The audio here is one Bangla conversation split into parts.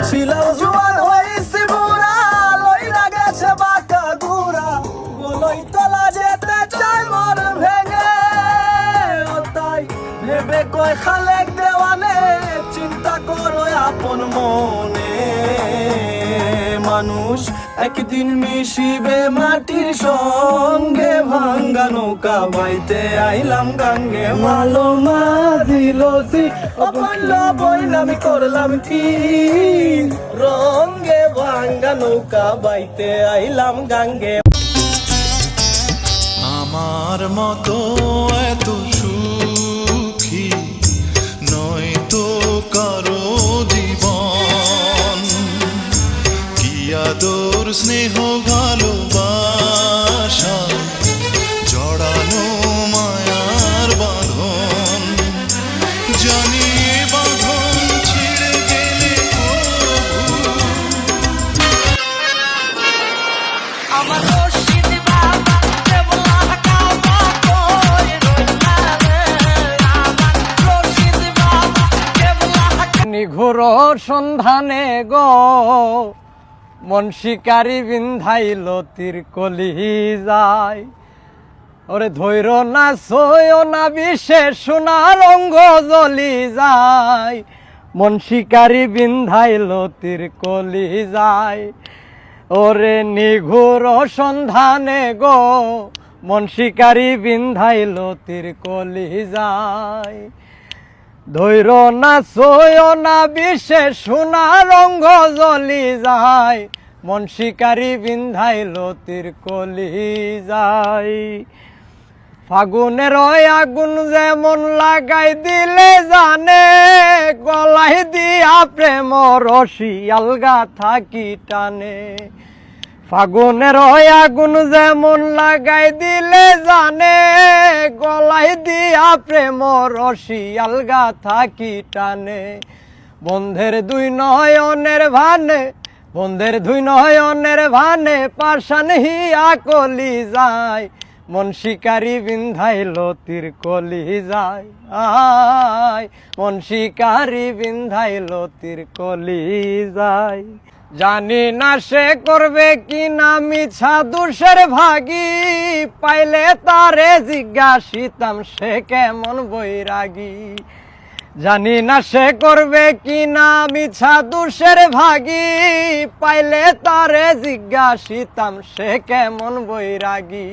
ছিলাম জোয়ান হইছি বুড়া, লইরা গেছে বাঁকা গুড়া, বলই তলা যেতে চাই মন ভেঙে। ও তাই ভেবে কয় খালেক দেওয়ানে, চিন্তা করো আপন মনে। মানুষ একদিন মিশিবে মাটির সঙ্গে, ভাঙ্গা নৌকা বাইতে আইলাম গাঙ্গে। মালো মাঝিলসি অপল্ল বইলামি করলাম কি, রঙ্গে ভাঙ্গা নৌকা বাইতে আইলাম গাঙ্গে। আমার মতো এত সুখী নয় তো কারো জীবন, কি আদর স্নেহ ভালোবাসা জড়ানো মায়ার বাঁধন। জানি বাঁধন ছিঁড়ে গেলে আমার নিঘুর সন্ধানে গো মন শিকারি বিন্ধাইল তীর কলি যায়। ওরে ধৈর না সয় না বিশেষ সোনার অঙ্গ জ্বলি যায়, মন শিকারি বিন্ধাইল তীর কলি যায়। ওরে নিঘুর সন্ধানে গো মন শিকারি বিন্ধাইল তীর কলি যায়। ধৈর না সয় না বিশেষ সোনার অঙ্গ জ্বলি যায়, মন শিকারি বিন্ধাইল তীর কলি যায়। ফাগুনের আগুন যেমন লাগাই দিলে জানে, গলাই দিয়া প্রেম রশি আলগা থাকি টানে। ফাগুনের আগুন যেমন লাগাই দিলে জানে, গলাই দিয়া প্রেম রশি আলগা থাকি টানে। বন্ধের দুই নয়নের ভানে, বন্ধের দুই নয়নের ভানে পাশান হিয়া কলি যায়, মন শিকারি বিন্ধাইল তীর কলি যায়। আয় মন শিকারি বিন্ধাইল তীর কলি যায়। জানি না সে করবে কি না মিছা দোষের ভাগী, পাইলে তারে জিজ্ঞাসিতাম সে কেমন বৈরাগী। জানি না সে করবে কি না মিছা দোষের ভাগী, পাইলে তারে জিজ্ঞাসিতাম সে কেমন বৈরাগী।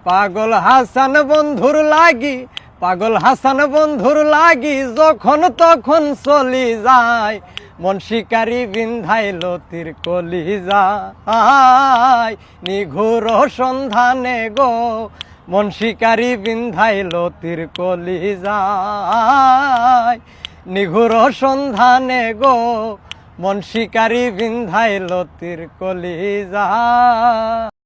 পাগল হাসান বন্ধুর লাগি, পাগল হাসান বন্ধুর লাগি যখন তখন চলি যায়, মন শিকারি বিন্ধাইল তীর কলি যায়। নিঘুর সন্ধানে গো মন শিকারি বিন্ধাইল তীর কলি যায়। নিঘুর সন্ধানে গো মন শিকারি বিন্ধাইল তীর কলি যায়।